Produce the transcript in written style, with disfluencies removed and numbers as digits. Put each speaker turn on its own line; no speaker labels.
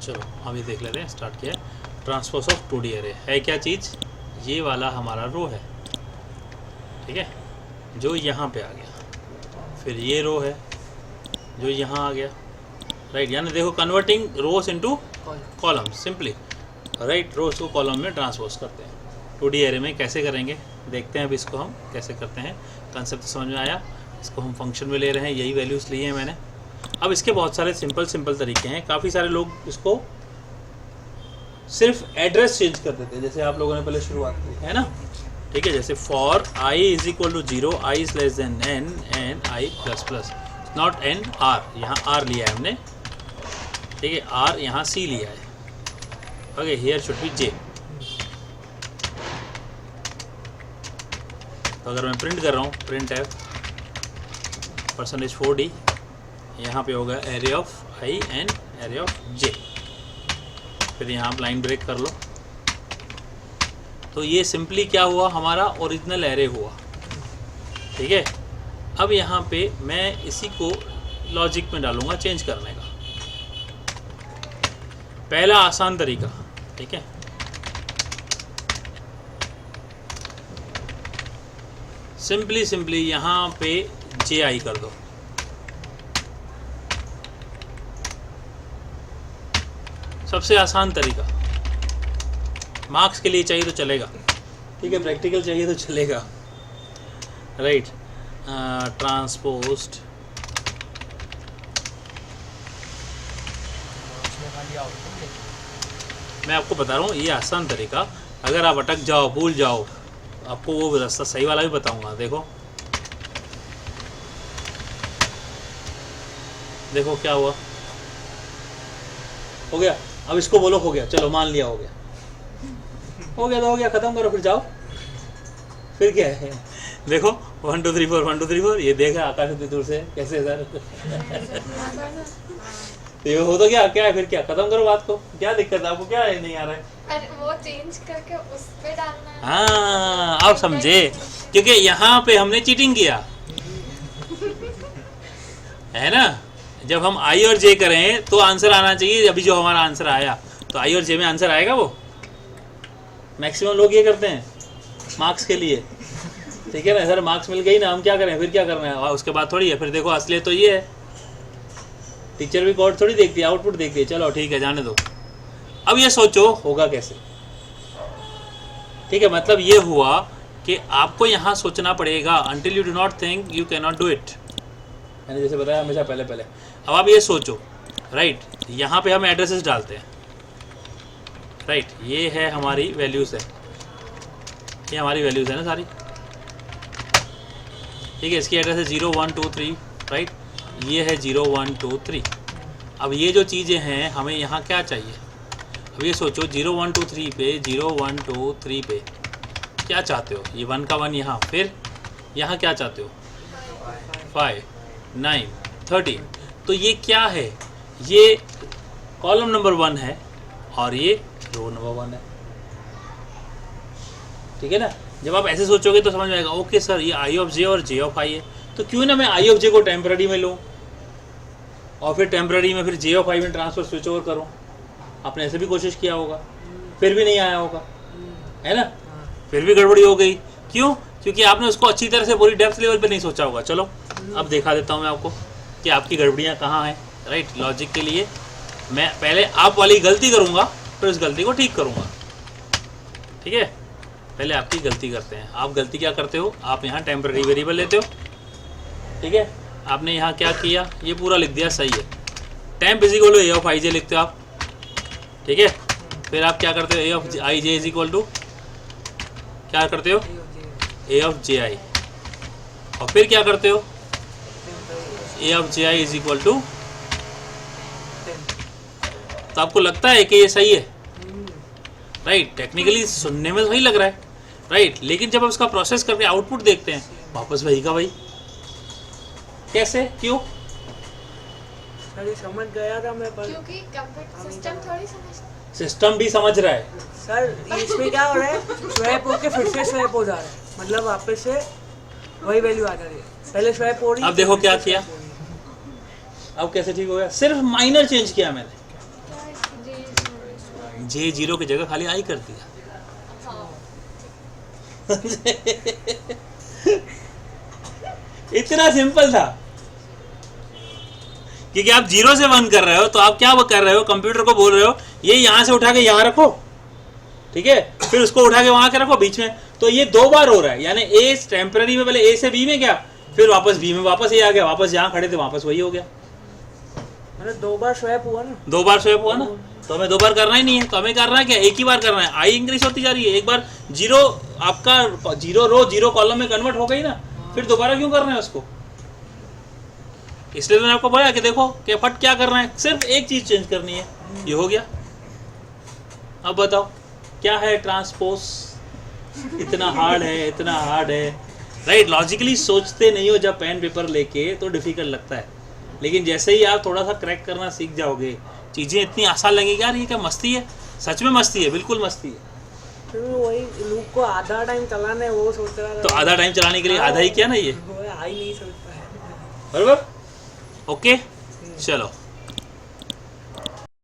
चलो अभी देख लेते हैं, स्टार्ट किया ट्रांसपोज ऑफ 2D एरे है क्या चीज़, ये वाला हमारा रो है, ठीक है, जो यहाँ पे आ गया, फिर ये रो है जो यहाँ आ गया, राइट, यानी देखो converting rows into column simply, right, rows को कॉलम में ट्रांसपोज करते हैं 2D एरे में। कैसे करेंगे देखते हैं अब इसको हम कैसे करते हैं, कंसेप्ट समझ में आया। इसको हम फंक्शन में ले रहे हैं, यही वैल्यूज़ लिए हैं मैंने। अब इसके बहुत सारे सिंपल तरीके हैं, काफ़ी सारे लोग इसको सिर्फ एड्रेस चेंज कर देते हैं, जैसे आप लोगों ने पहले शुरुआत की है ना, ठीक है, जैसे for i is equal to 0, i is less than n and i plus plus, not n r, यहाँ r लिया है हमने, ठीक है, r यहाँ c लिया है, okay, here should be j। तो अगर मैं प्रिंट कर रहा हूँ, प्रिंट f %4d, यहाँ पे होगा array of i and array of j, फिर यहाँ आप लाइन ब्रेक कर लो, तो ये सिंपली क्या हुआ, हमारा ओरिजिनल एरे हुआ, ठीक है। अब यहाँ पे मैं इसी को लॉजिक में डालूंगा चेंज करने का, पहला आसान तरीका, ठीक है, सिंपली यहाँ पे ji कर दो, सबसे आसान तरीका, मार्क्स के लिए चाहिए तो चलेगा, ठीक है, प्रैक्टिकल चाहिए तो चलेगा, राइट, ट्रांसपोज्ड मैं आपको बता रहा हूँ ये आसान तरीका, अगर आप अटक जाओ भूल जाओ आपको वो रास्ता सही वाला भी बताऊंगा। देखो क्या हुआ, हो गया, अब इसको बोलो हो गया, चलो मान लिया हो गया तो हो गया, खत्म करो, फिर जाओ, फिर क्या है, देखो 1 2 3 4 1 2 3 4, ये देखा आकाश इतनी दूर से कैसे सर ये हो तो क्या है, फिर क्या, खत्म करो बात को, क्या दिक्कत है आपको, क्या है नहीं आ रहा है,
अरे वो चेंज करके उस पे डालना है।
हाँ आप समझे, क्योंकि यहाँ पे हमने चीटिंग किया है ना, जब हम आई और जे करें तो आंसर आना चाहिए, अभी जो हमारा आंसर आया तो आई और जे में आंसर आएगा, वो मैक्सिमम लोग ये करते हैं मार्क्स के लिए, ठीक है ना, सर मार्क्स मिल गई ना, हम क्या करें, फिर क्या करना है, और उसके बाद थोड़ी है, फिर देखो असलियत तो ये है, टीचर भी कोड थोड़ी देखती है, आउटपुट देखती है, चलो ठीक है जाने दो। अब ये सोचो होगा कैसे, ठीक है, मतलब ये हुआ कि आपको यहाँ सोचना पड़ेगा, until you do not think you cannot do it, मैंने जैसे बताया हमेशा पहले। अब आप ये सोचो, राइट, यहाँ पे हम एड्रेसेस डालते हैं, राइट, ये है हमारी वैल्यूज़ है, ये हमारी वैल्यूज़ है ना सारी, ठीक है, इसकी एड्रेस है 0 1 2 3, राइट, ये है 0 1 2 3। अब ये जो चीज़ें हैं हमें यहाँ क्या चाहिए, अब ये सोचो 0 1 2 3 पे, 0 1 2 3 पे क्या चाहते हो, ये 1 का 1 यहाँ, फिर यहाँ क्या चाहते हो 5 9 13, तो ये क्या है, ये कॉलम नंबर 1 है और ये रो नंबर 1 है, ठीक है ना। जब आप ऐसे सोचोगे तो समझ में आएगा, ओके सर ये आई ऑफ जे और जे ऑफ आई है, तो क्यों ना मैं आई ऑफ जे को टेम्पररी में लूँ और फिर टेम्पररी में फिर जे ऑफ आई में ट्रांसफर स्विच ओवर करूँ, आपने ऐसे भी कोशिश किया होगा, फिर भी नहीं आया होगा, है ना, फिर भी गड़बड़ी हो गई, क्यों, क्योंकि आपने उसको अच्छी तरह से पूरी डेप्थ लेवल पे नहीं सोचा होगा। चलो अब दिखा देता हूँ मैं आपको कि आपकी गड़बड़ियाँ कहाँ हैं, राइट। लॉजिक के लिए मैं पहले आप वाली गलती करूँगा, फिर उस गलती को ठीक करूँगा, ठीक है। पहले आपकी गलती करते हैं। आप गलती क्या करते हो, आप यहाँ टेम्पररी वेरिएबल लेते हो, ठीक है। आपने यहाँ क्या किया, ये पूरा लिख दिया, सही है, temp is equal to A of I J लिखते हो आप, ठीक है। फिर आप क्या करते हो, A of I J is equal to क्या करते हो, ए ऑफ जे आई, और फिर क्या करते हो, A of J I is equal to, तो आपको लगता है कि ये सही है, राइट। टेक्निकली सुनने में सही लग रहा है, राइट, लेकिन जब आप उसका प्रोसेस करके आउटपुट देखते हैं वापस वही का वही, कैसे, क्यों,
समझ गया था मैं, पर
क्योंकि कंप्यूटर सिस्टम थोड़ी समझता,
सिस्टम भी समझ रहा है
सर इसमें क्या हो रहा है, स्वैप होके फिर से स्वैप हो जा रहा है, मतलब वापस से वही वैल्यू आ जा रही है, पहले स्वैप हो रही है।
अब देखो क्या किया, अब कैसे ठीक हो गया, सिर्फ माइनर चेंज किया मैंने, जे जीरो की जगह खाली आई कर दिया।
हाँ
इतना सिंपल था। क्योंकि आप जीरो से वन कर रहे हो तो आप क्या कर रहे हो, कंप्यूटर को बोल रहे हो ये यहाँ से उठा के यहाँ रखो, ठीक है, फिर उसको उठा के वहां के रखो बीच में। तो ये 2 बार हो रहा है, यानी ए टेम्पररी में पहले ए से बी में गया, फिर वापस बी में वापस ये आ गया, वापस जहाँ खड़े थे वापस वही हो गया।
मतलब 2 बार स्वैप हुआ ना,
2 बार स्वैप हुआ ना, तो हमें 2 बार करना ही नहीं है। तो हमें करना है क्या, एक ही बार करना है। आई इंक्रीज होती जा रही है, एक बार जीरो आपका जीरो रो जीरो कॉलम में कन्वर्ट हो गई ना, फिर दोबारा क्यों करना है उसको। इसलिए मैंने आपको बोला कि देखो कि फट क्या करना है, सिर्फ एक चीज चेंज करनी है, ये हो गया। अब बताओ क्या है ट्रांसपोज, इतना हार्ड है, इतना हार्ड है, राइट। लॉजिकली सोचते नहीं हो जब पेन पेपर लेके तो डिफिकल्ट लगता है, लेकिन जैसे ही आप थोड़ा सा क्रैक करना सीख जाओगे चीज़ें इतनी आसान लगेगी। यार ये क्या मस्ती है, सच में मस्ती है, बिल्कुल मस्ती है।
फिर वही लूप को आधा टाइम चलाना है, वो सोच रहा था।
तो आधा टाइम चलाने के लिए आधा ही किया ना ये,
वो आ ही नहीं सकता है।
बराबर। ओके चलो।